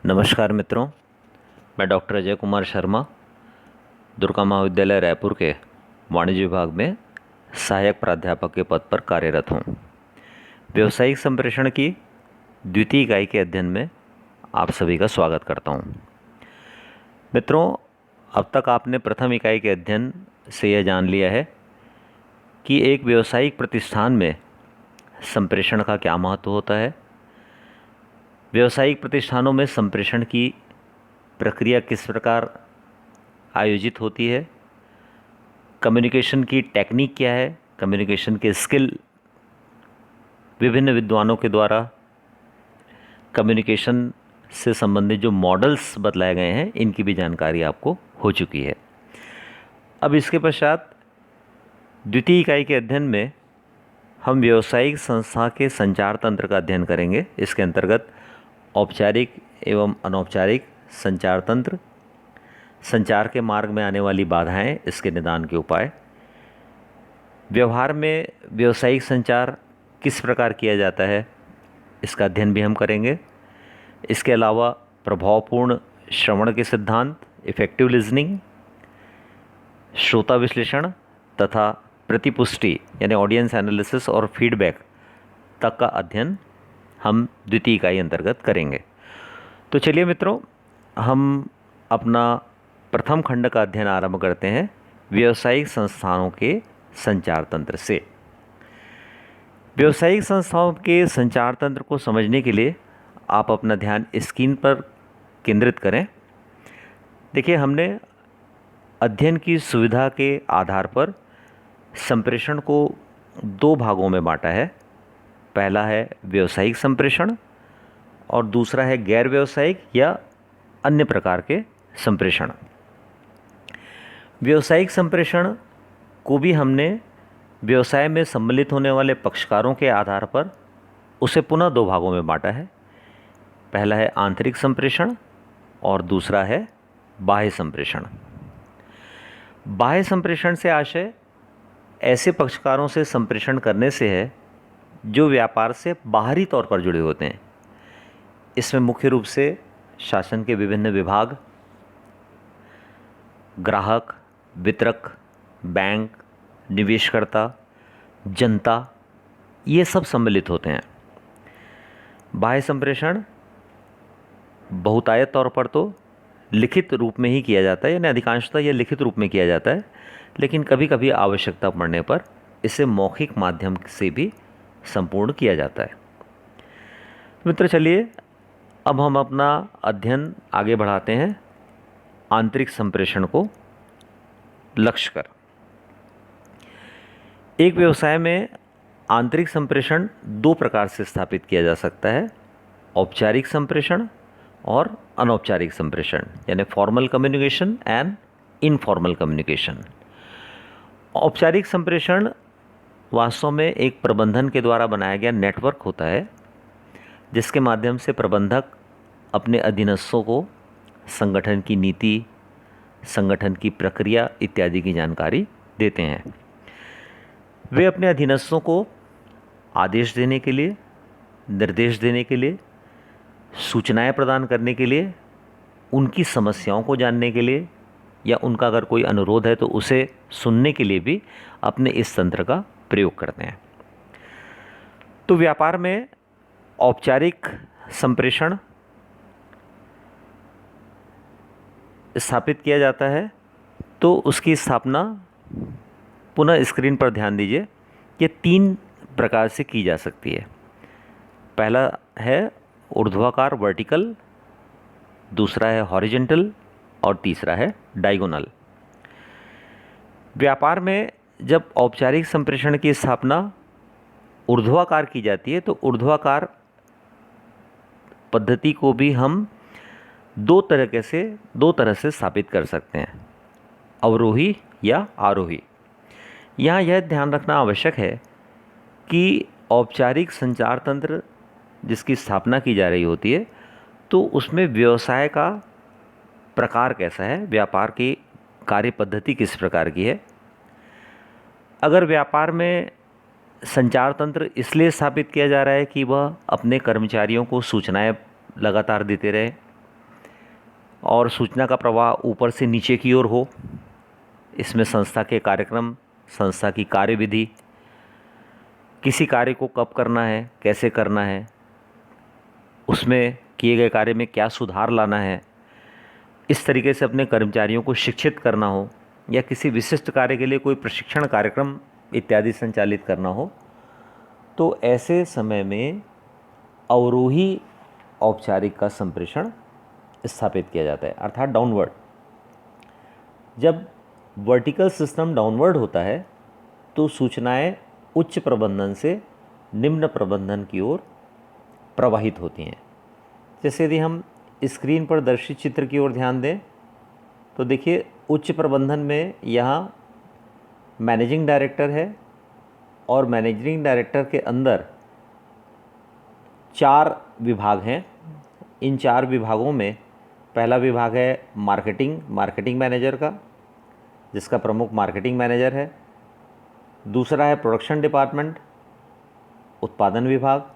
नमस्कार मित्रों, मैं डॉक्टर अजय कुमार शर्मा दुर्गा महाविद्यालय रायपुर के वाणिज्य विभाग में सहायक प्राध्यापक के पद पर कार्यरत हूँ। व्यावसायिक संप्रेषण की द्वितीय इकाई के अध्ययन में आप सभी का स्वागत करता हूँ। मित्रों, अब तक आपने प्रथम इकाई के अध्ययन से यह जान लिया है कि एक व्यावसायिक प्रतिष्ठान में संप्रेषण का क्या महत्व होता है, व्यावसायिक प्रतिष्ठानों में संप्रेषण की प्रक्रिया किस प्रकार आयोजित होती है, कम्युनिकेशन की टेक्निक क्या है, कम्युनिकेशन के स्किल विभिन्न विद्वानों के द्वारा कम्युनिकेशन से संबंधित जो मॉडल्स बतलाए गए हैं इनकी भी जानकारी आपको हो चुकी है। अब इसके पश्चात द्वितीय इकाई के अध्ययन में हम व्यावसायिक संस्था के संचार तंत्र का अध्ययन करेंगे। इसके अंतर्गत औपचारिक एवं अनौपचारिक संचार तंत्र, संचार के मार्ग में आने वाली बाधाएं, इसके निदान के उपाय, व्यवहार में व्यावसायिक संचार किस प्रकार किया जाता है, इसका अध्ययन भी हम करेंगे। इसके अलावा प्रभावपूर्ण श्रवण के सिद्धांत, इफ़ेक्टिव लिसनिंग, श्रोता विश्लेषण तथा प्रतिपुष्टि यानी ऑडियंस एनालिसिस और फीडबैक तक का अध्ययन हम द्वितीय इकाई अंतर्गत करेंगे। तो चलिए मित्रों, हम अपना प्रथम खंड का अध्ययन आरंभ करते हैं व्यावसायिक संस्थानों के संचार तंत्र से। व्यावसायिक संस्थाओं के संचार तंत्र को समझने के लिए आप अपना ध्यान स्क्रीन पर केंद्रित करें। देखिए, हमने अध्ययन की सुविधा के आधार पर संप्रेषण को दो भागों में बांटा है। पहला है व्यावसायिक संप्रेषण और दूसरा है गैर व्यावसायिक या अन्य प्रकार के संप्रेषण। व्यावसायिक संप्रेषण को भी हमने व्यवसाय में सम्मिलित होने वाले पक्षकारों के आधार पर उसे पुनः दो भागों में बांटा है। पहला है आंतरिक संप्रेषण और दूसरा है बाह्य संप्रेषण। बाह्य संप्रेषण से आशय ऐसे पक्षकारों से संप्रेषण करने से है जो व्यापार से बाहरी तौर पर जुड़े होते हैं। इसमें मुख्य रूप से शासन के विभिन्न विभाग, ग्राहक, वितरक, बैंक, निवेशकर्ता, जनता, ये सब सम्मिलित होते हैं। बाह्य संप्रेषण बहुतायत तौर पर तो लिखित रूप में ही किया जाता है, यानी अधिकांशतः यह लिखित रूप में किया जाता है, लेकिन कभी कभी आवश्यकता पड़ने पर इसे मौखिक माध्यम से भी संपूर्ण किया जाता है। मित्र, चलिए अब हम अपना अध्ययन आगे बढ़ाते हैं आंतरिक संप्रेषण को लक्ष्य कर। एक व्यवसाय में आंतरिक संप्रेषण दो प्रकार से स्थापित किया जा सकता है, औपचारिक संप्रेषण और अनौपचारिक संप्रेषण, यानी formal communication and informal communication. औपचारिक संप्रेषण वास्तव में एक प्रबंधन के द्वारा बनाया गया नेटवर्क होता है, जिसके माध्यम से प्रबंधक अपने अधीनस्थों को संगठन की नीति, संगठन की प्रक्रिया इत्यादि की जानकारी देते हैं। वे अपने अधीनस्थों को आदेश देने के लिए, निर्देश देने के लिए, सूचनाएं प्रदान करने के लिए, उनकी समस्याओं को जानने के लिए या उनका अगर कोई अनुरोध है तो उसे सुनने के लिए भी अपने इस तंत्र का प्रयोग करते हैं। तो व्यापार में औपचारिक संप्रेषण स्थापित किया जाता है तो उसकी स्थापना, पुनः स्क्रीन पर ध्यान दीजिए, ये तीन प्रकार से की जा सकती है। पहला है ऊर्ध्वाकार वर्टिकल, दूसरा है हॉरिजॉन्टल और तीसरा है डायगोनल। व्यापार में जब औपचारिक संप्रेषण की स्थापना ऊर्ध्वाकार की जाती है तो ऊर्ध्वाकार पद्धति को भी हम दो तरह से स्थापित कर सकते हैं, अवरोही या आरोही। यहाँ यह ध्यान रखना आवश्यक है कि औपचारिक संचार तंत्र जिसकी स्थापना की जा रही होती है तो उसमें व्यवसाय का प्रकार कैसा है, व्यापार की कार्य पद्धति किस प्रकार की है। अगर व्यापार में संचार तंत्र इसलिए स्थापित किया जा रहा है कि वह अपने कर्मचारियों को सूचनाएं लगातार देते रहे, और सूचना का प्रवाह ऊपर से नीचे की ओर हो। इसमें संस्था के कार्यक्रम, संस्था की कार्यविधि, किसी कार्य को कब करना है, कैसे करना है, उसमें किए गए कार्य में क्या सुधार लाना है, इस तरीके से अपने कर्मचारियों को शिक्षित करना हो, या किसी विशिष्ट कार्य के लिए कोई प्रशिक्षण कार्यक्रम इत्यादि संचालित करना हो, तो ऐसे समय में अवरोही औपचारिक का संप्रेषण स्थापित किया जाता है, अर्थात डाउनवर्ड। जब वर्टिकल सिस्टम डाउनवर्ड होता है तो सूचनाएं उच्च प्रबंधन से निम्न प्रबंधन की ओर प्रवाहित होती हैं। जैसे यदि हम स्क्रीन पर दर्शित चित्र की ओर ध्यान दें तो देखिए, उच्च प्रबंधन में यहाँ मैनेजिंग डायरेक्टर है और मैनेजिंग डायरेक्टर के अंदर 4 विभाग हैं। इन 4 विभागों में पहला विभाग है मार्केटिंग मैनेजर का, जिसका प्रमुख मार्केटिंग मैनेजर है। दूसरा है प्रोडक्शन डिपार्टमेंट, उत्पादन विभाग।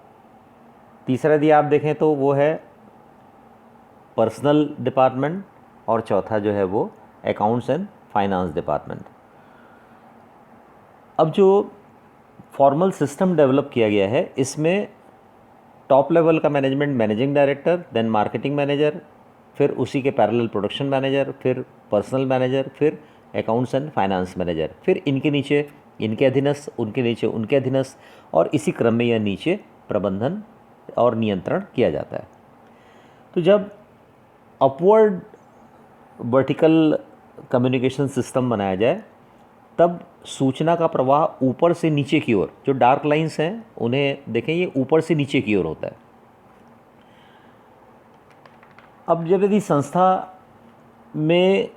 तीसरा यदि आप देखें तो वो है पर्सनल डिपार्टमेंट, और चौथा जो है वो अकाउंट्स एंड फाइनेंस डिपार्टमेंट। अब जो फॉर्मल सिस्टम डेवलप किया गया है, इसमें टॉप लेवल का management managing director, then marketing manager, फिर उसी के पैरेलल प्रोडक्शन मैनेजर, फिर पर्सनल मैनेजर, फिर अकाउंट्स एंड फाइनेंस मैनेजर, फिर इनके नीचे इनके अधीनस्थ, उनके नीचे उनके अधीनस्थ, और इसी क्रम में यह नीचे प्रबंधन और नियंत्रण किया जाता है। तो जब अपवर्ड वर्टिकल कम्युनिकेशन सिस्टम बनाया जाए, तब सूचना का प्रवाह ऊपर से नीचे की ओर, जो डार्क लाइंस हैं उन्हें देखें, ये ऊपर से नीचे की ओर होता है। अब जब यदि संस्था में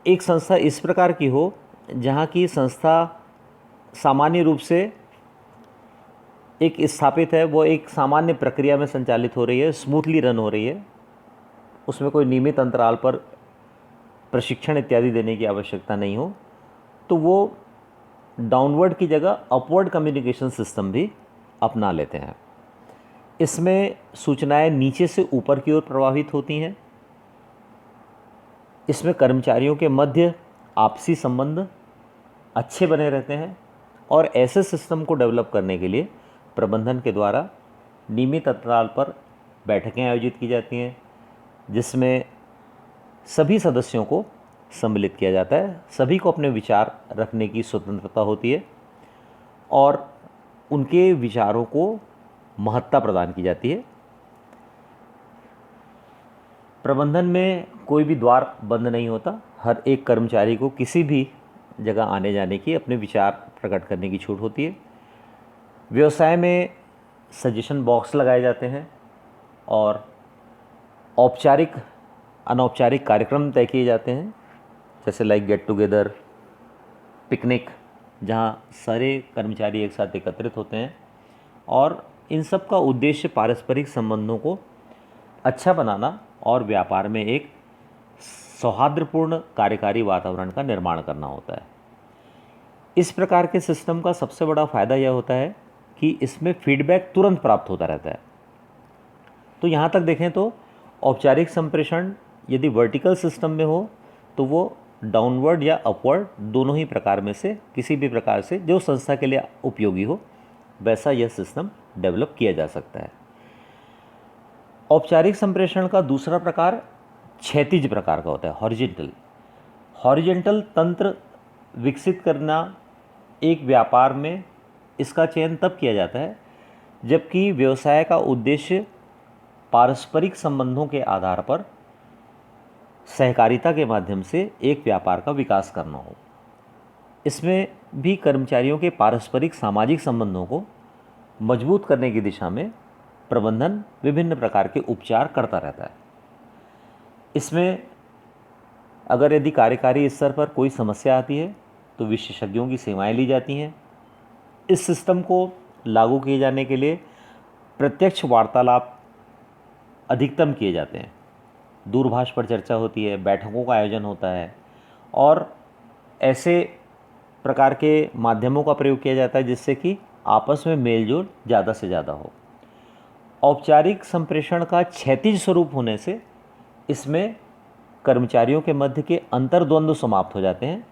एक संस्था इस प्रकार की हो जहाँ की संस्था सामान्य रूप से एक स्थापित है, वो एक सामान्य प्रक्रिया में संचालित हो रही है, स्मूथली रन हो रही है, उसमें कोई नियमित अंतराल पर प्रशिक्षण इत्यादि देने की आवश्यकता नहीं हो, तो वो डाउनवर्ड की जगह अपवर्ड कम्युनिकेशन सिस्टम भी अपना लेते हैं। इसमें सूचनाएं नीचे से ऊपर की ओर प्रवाहित होती हैं। इसमें कर्मचारियों के मध्य आपसी संबंध अच्छे बने रहते हैं, और ऐसे सिस्टम को डेवलप करने के लिए प्रबंधन के द्वारा नियमित अंतराल पर बैठकें आयोजित की जाती हैं, जिसमें सभी सदस्यों को सम्मिलित किया जाता है, सभी को अपने विचार रखने की स्वतंत्रता होती है, और उनके विचारों को महत्ता प्रदान की जाती है। प्रबंधन में कोई भी द्वार बंद नहीं होता, हर एक कर्मचारी को किसी भी जगह आने जाने की, अपने विचार प्रकट करने की छूट होती है। व्यवसाय में सजेशन बॉक्स लगाए जाते हैं, और औपचारिक अनौपचारिक कार्यक्रम तय किए जाते हैं, जैसे लाइक गेट टुगेदर, पिकनिक, जहाँ सारे कर्मचारी एक साथ एकत्रित होते हैं, और इन सब का उद्देश्य पारस्परिक संबंधों को अच्छा बनाना और व्यापार में एक सौहार्दपूर्ण कार्यकारी वातावरण का निर्माण करना होता है। इस प्रकार के सिस्टम का सबसे बड़ा फ़ायदा यह होता है कि इसमें फीडबैक तुरंत प्राप्त होता रहता है। तो यहाँ तक देखें तो औपचारिक संप्रेषण यदि वर्टिकल सिस्टम में हो तो वो डाउनवर्ड या अपवर्ड दोनों ही प्रकार में से किसी भी प्रकार से जो संस्था के लिए उपयोगी हो वैसा यह सिस्टम डेवलप किया जा सकता है। औपचारिक संप्रेषण का दूसरा प्रकार क्षैतिज प्रकार का होता है, हॉरिजेंटल तंत्र विकसित करना एक व्यापार में इसका चयन तब किया जाता है जबकि व्यवसाय का उद्देश्य पारस्परिक संबंधों के आधार पर सहकारिता के माध्यम से एक व्यापार का विकास करना हो। इसमें भी कर्मचारियों के पारस्परिक सामाजिक संबंधों को मजबूत करने की दिशा में प्रबंधन विभिन्न प्रकार के उपचार करता रहता है। इसमें अगर यदि कार्यकारी स्तर पर कोई समस्या आती है तो विशेषज्ञों की सेवाएं ली जाती हैं। इस सिस्टम को लागू किए जाने के लिए प्रत्यक्ष वार्तालाप अधिकतम किए जाते हैं, दूरभाष पर चर्चा होती है, बैठकों का आयोजन होता है और ऐसे प्रकार के माध्यमों का प्रयोग किया जाता है जिससे कि आपस में मेलजोल ज़्यादा से ज़्यादा हो। औपचारिक संप्रेषण का क्षैतिज स्वरूप होने से इसमें कर्मचारियों के मध्य के अंतर्द्वंद्व समाप्त हो जाते हैं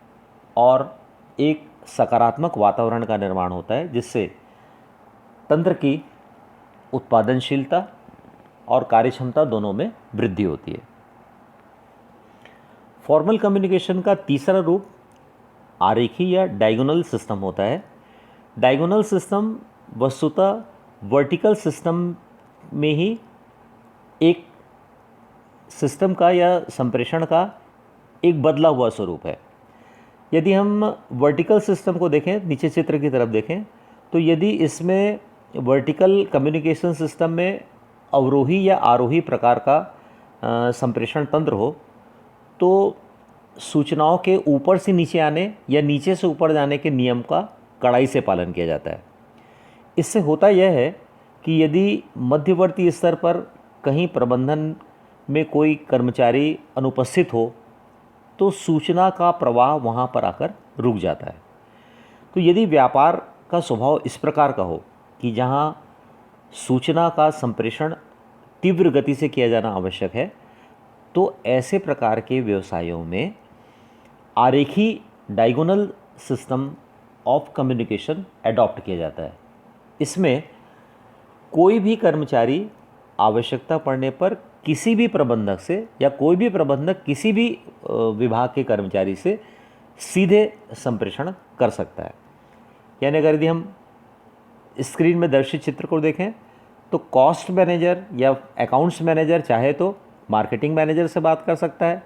और एक सकारात्मक वातावरण का निर्माण होता है, जिससे तंत्र की उत्पादनशीलता और कार्यक्षमता दोनों में वृद्धि होती है। फॉर्मल कम्युनिकेशन का तीसरा रूप आरेखी या डायगोनल सिस्टम होता है। डायगोनल सिस्टम वस्तुतः वर्टिकल सिस्टम में ही एक सिस्टम का या संप्रेषण का एक बदला हुआ स्वरूप है। यदि हम वर्टिकल सिस्टम को देखें, नीचे चित्र की तरफ देखें, तो यदि इसमें वर्टिकल कम्युनिकेशन सिस्टम में अवरोही या आरोही प्रकार का संप्रेषण तंत्र हो, तो सूचनाओं के ऊपर से नीचे आने या नीचे से ऊपर जाने के नियम का कड़ाई से पालन किया जाता है। इससे होता यह है कि यदि मध्यवर्ती स्तर पर कहीं प्रबंधन में कोई कर्मचारी अनुपस्थित हो, तो सूचना का प्रवाह वहाँ पर आकर रुक जाता है। तो यदि व्यापार का स्वभाव इस प्रकार का हो कि जहाँ सूचना का संप्रेषण तीव्र गति से किया जाना आवश्यक है, तो ऐसे प्रकार के व्यवसायों में आरेखी diagonal system of communication adopt किया जाता है। इसमें कोई भी कर्मचारी आवश्यकता पड़ने पर किसी भी प्रबंधक से या कोई भी प्रबंधक किसी भी विभाग के कर्मचारी से सीधे संप्रेषण कर सकता है। यानी अगर यदि हम स्क्रीन में दर्शित चित्र को देखें, तो कॉस्ट मैनेजर या अकाउंट्स मैनेजर चाहे तो मार्केटिंग मैनेजर से बात कर सकता है,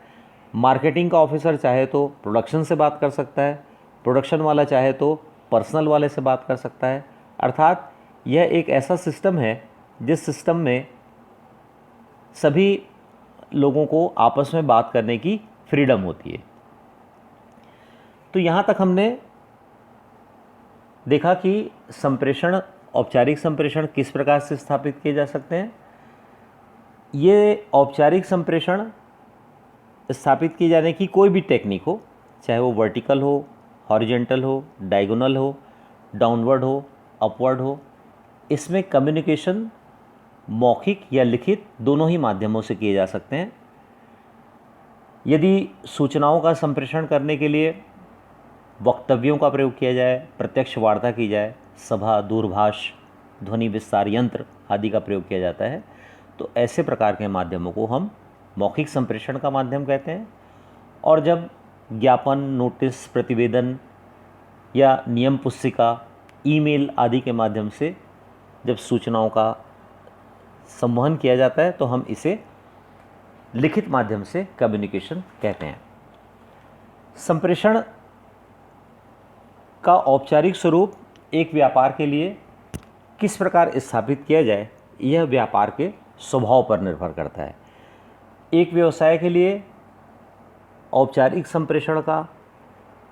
मार्केटिंग का ऑफिसर चाहे तो प्रोडक्शन से बात कर सकता है, प्रोडक्शन वाला चाहे तो पर्सनल वाले से बात कर सकता है। अर्थात यह एक ऐसा सिस्टम है जिस सिस्टम में सभी लोगों को आपस में बात करने की फ्रीडम होती है। तो यहाँ तक हमने देखा कि संप्रेषण, औपचारिक संप्रेषण किस प्रकार से स्थापित किए जा सकते हैं। ये औपचारिक संप्रेषण स्थापित किए जाने की कोई भी टेक्निक हो, चाहे वो वर्टिकल हो, हॉरिजॉन्टल हो, डायगोनल हो, डाउनवर्ड हो, अपवर्ड हो, इसमें कम्युनिकेशन मौखिक या लिखित दोनों ही माध्यमों से किए जा सकते हैं। यदि सूचनाओं का संप्रेषण करने के लिए वक्तव्यों का प्रयोग किया जाए, प्रत्यक्ष वार्ता की जाए, सभा, दूरभाष, ध्वनि विस्तार यंत्र आदि का प्रयोग किया जाता है, तो ऐसे प्रकार के माध्यमों को हम मौखिक संप्रेषण का माध्यम कहते हैं। और जब ज्ञापन, नोटिस, प्रतिवेदन या नियम पुस्तिका, ईमेल आदि के माध्यम से जब सूचनाओं का संवहन किया जाता है, तो हम इसे लिखित माध्यम से कम्युनिकेशन कहते हैं। संप्रेषण का औपचारिक स्वरूप एक व्यापार के लिए किस प्रकार स्थापित किया जाए, यह व्यापार के स्वभाव पर निर्भर करता है। एक व्यवसाय के लिए औपचारिक संप्रेषण का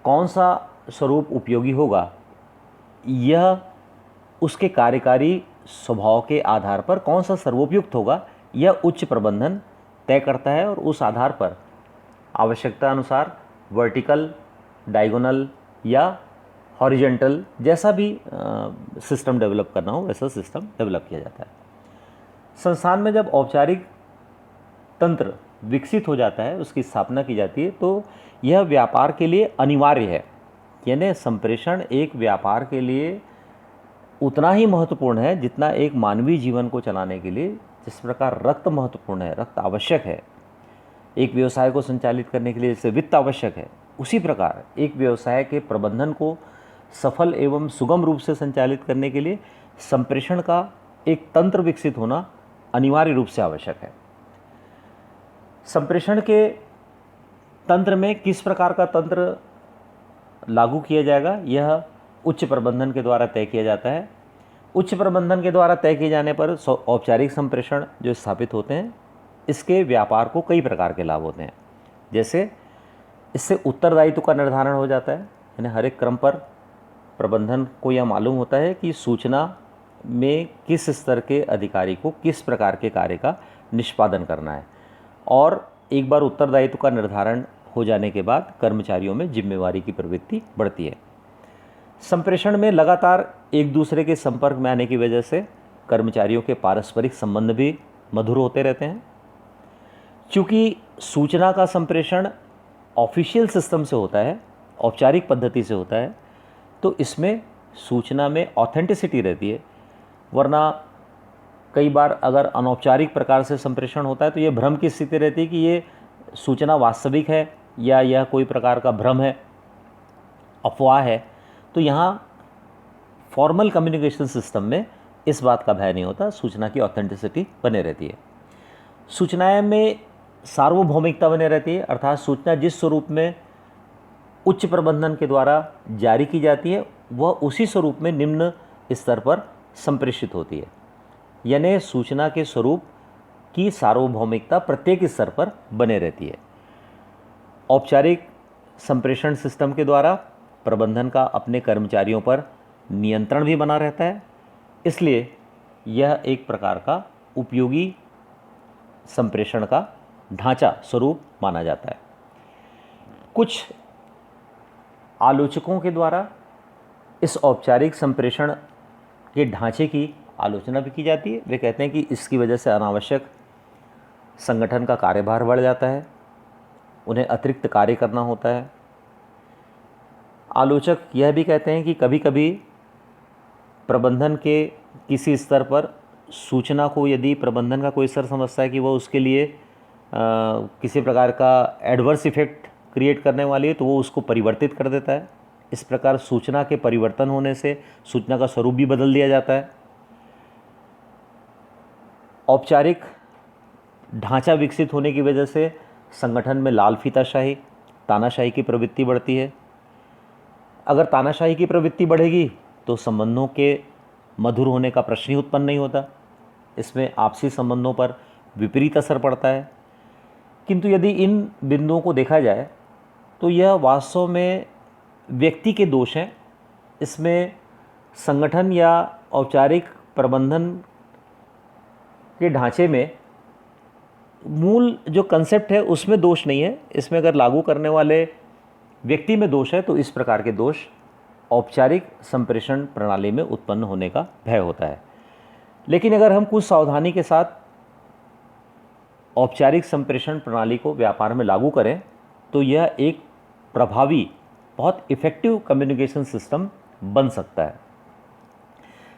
कौन सा स्वरूप उपयोगी होगा, यह उसके कार्यकारी स्वभाव के आधार पर कौन सा सर्वोपयुक्त होगा, यह उच्च प्रबंधन तय करता है। और उस आधार पर आवश्यकता अनुसार वर्टिकल, डायगोनल या हॉरिजॉन्टल जैसा भी सिस्टम डेवलप करना हो, वैसा सिस्टम डेवलप किया जाता है। संस्थान में जब औपचारिक तंत्र विकसित हो जाता है, उसकी स्थापना की जाती है, तो यह व्यापार के लिए अनिवार्य है। यानी संप्रेषण एक व्यापार के लिए उतना ही महत्वपूर्ण है जितना एक मानवीय जीवन को चलाने के लिए जिस प्रकार रक्त महत्वपूर्ण है, रक्त आवश्यक है एक व्यवसाय को संचालित करने के लिए, जैसे वित्त आवश्यक है, उसी प्रकार एक व्यवसाय के प्रबंधन को सफल एवं सुगम रूप से संचालित करने के लिए संप्रेषण का एक तंत्र विकसित होना अनिवार्य रूप से आवश्यक है। संप्रेषण के तंत्र में किस प्रकार का तंत्र लागू किया जाएगा, यह उच्च प्रबंधन के द्वारा तय किया जाता है। उच्च प्रबंधन के द्वारा तय किए जाने पर औपचारिक संप्रेषण जो स्थापित होते हैं, इसके व्यापार को कई प्रकार के लाभ होते हैं। जैसे इससे उत्तरदायित्व का निर्धारण हो जाता है, यानी हर एक क्रम पर प्रबंधन को यह मालूम होता है कि सूचना में किस स्तर के अधिकारी को किस प्रकार के कार्य का निष्पादन करना है। और एक बार उत्तरदायित्व का निर्धारण हो जाने के बाद कर्मचारियों में जिम्मेवारी की प्रवृत्ति बढ़ती है। संप्रेषण में लगातार एक दूसरे के संपर्क में आने की वजह से कर्मचारियों के पारस्परिक संबंध भी मधुर होते रहते हैं। चूँकि सूचना का संप्रेषण ऑफिशियल सिस्टम से होता है, औपचारिक पद्धति से होता है, तो इसमें सूचना में ऑथेंटिसिटी रहती है। वरना कई बार अगर अनौपचारिक प्रकार से संप्रेषण होता है तो ये भ्रम की स्थिति रहती है कि ये सूचना वास्तविक है या यह कोई प्रकार का भ्रम है, अफवाह है। तो यहाँ फॉर्मल कम्युनिकेशन सिस्टम में इस बात का भय नहीं होता, सूचना की ऑथेंटिसिटी बने रहती है। सूचनाएं में सार्वभौमिकता बने रहती है, अर्थात सूचना जिस स्वरूप में उच्च प्रबंधन के द्वारा जारी की जाती है वह उसी स्वरूप में निम्न स्तर पर संप्रेषित होती है। यानी सूचना के स्वरूप की सार्वभौमिकता प्रत्येक स्तर पर बने रहती है। औपचारिक संप्रेषण सिस्टम के द्वारा प्रबंधन का अपने कर्मचारियों पर नियंत्रण भी बना रहता है, इसलिए यह एक प्रकार का उपयोगी संप्रेषण का ढांचा स्वरूप माना जाता है। कुछ आलोचकों के द्वारा इस औपचारिक संप्रेषण के ढांचे की आलोचना भी की जाती है। वे कहते हैं कि इसकी वजह से अनावश्यक संगठन का कार्यभार बढ़ जाता है, उन्हें अतिरिक्त कार्य करना होता है। आलोचक यह भी कहते हैं कि कभी कभी प्रबंधन के किसी स्तर पर सूचना को यदि प्रबंधन का कोई स्तर समझता है कि वह उसके लिए किसी प्रकार का एडवर्स इफेक्ट क्रिएट करने वाली है तो वो उसको परिवर्तित कर देता है। इस प्रकार सूचना के परिवर्तन होने से सूचना का स्वरूप भी बदल दिया जाता है। औपचारिक ढांचा विकसित होने की वजह से संगठन में लाल फीताशाही, तानाशाही की प्रवृत्ति बढ़ती है। अगर तानाशाही की प्रवृत्ति बढ़ेगी तो संबंधों के मधुर होने का प्रश्न ही उत्पन्न नहीं होता, इसमें आपसी संबंधों पर विपरीत असर पड़ता है। किंतु यदि इन बिंदुओं को देखा जाए तो यह वास्तव में व्यक्ति के दोष हैं। इसमें संगठन या औपचारिक प्रबंधन के ढांचे में मूल जो कंसेप्ट है उसमें दोष नहीं है, इसमें अगर लागू करने वाले व्यक्ति में दोष है तो इस प्रकार के दोष औपचारिक संप्रेषण प्रणाली में उत्पन्न होने का भय होता है। लेकिन अगर हम कुछ सावधानी के साथ औपचारिक संप्रेषण प्रणाली को व्यापार में लागू करें तो यह एक प्रभावी, बहुत इफ़ेक्टिव कम्युनिकेशन सिस्टम बन सकता है।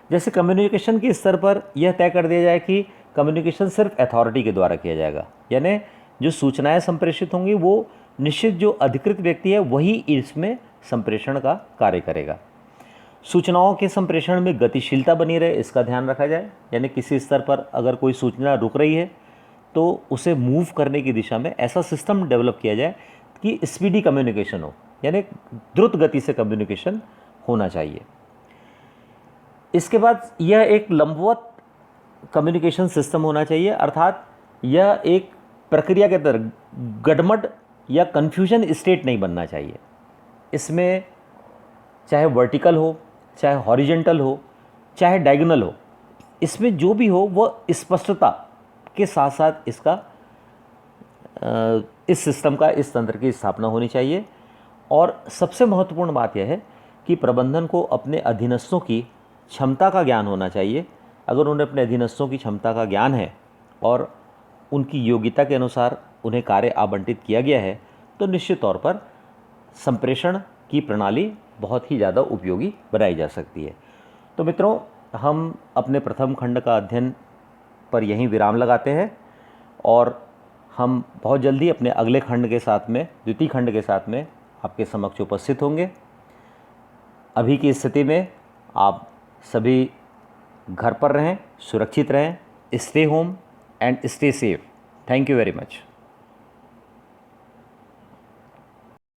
जैसे कम्युनिकेशन के स्तर पर यह तय कर दिया जाए कि कम्युनिकेशन सिर्फ अथॉरिटी के द्वारा किया जाएगा, यानी जो सूचनाएं संप्रेषित होंगी वो निश्चित जो अधिकृत व्यक्ति है वही इसमें संप्रेषण का कार्य करेगा। सूचनाओं के संप्रेषण में गतिशीलता बनी रहे, इसका ध्यान रखा जाए। यानी किसी स्तर पर अगर कोई सूचना रुक रही है तो उसे मूव करने की दिशा में ऐसा सिस्टम डेवलप किया जाए कि स्पीडी कम्युनिकेशन हो, यानी द्रुत गति से कम्युनिकेशन होना चाहिए। इसके बाद यह एक लंबवत कम्युनिकेशन सिस्टम होना चाहिए, अर्थात यह एक प्रक्रिया के तरह गडमड या कन्फ्यूजन स्टेट नहीं बनना चाहिए। इसमें चाहे वर्टिकल हो, चाहे हॉरिजेंटल हो, चाहे डायगोनल हो, इसमें जो भी हो वह स्पष्टता के साथ साथ इसका इस सिस्टम का, इस तंत्र की स्थापना होनी चाहिए। और सबसे महत्वपूर्ण बात यह है कि प्रबंधन को अपने अधीनस्थों की क्षमता का ज्ञान होना चाहिए। अगर उन्हें अपने अधीनस्थों की क्षमता का ज्ञान है और उनकी योग्यता के अनुसार उन्हें कार्य आवंटित किया गया है तो निश्चित तौर पर संप्रेषण की प्रणाली बहुत ही ज़्यादा उपयोगी बनाई जा सकती है। तो मित्रों, हम अपने प्रथम खंड का अध्ययन पर यहीं विराम लगाते हैं और हम बहुत जल्दी अपने अगले खंड के साथ में, द्वितीय खंड के साथ में आपके समक्ष उपस्थित होंगे। अभी की स्थिति में आप सभी घर पर रहें, सुरक्षित रहें, stay home and stay safe. Thank you very much.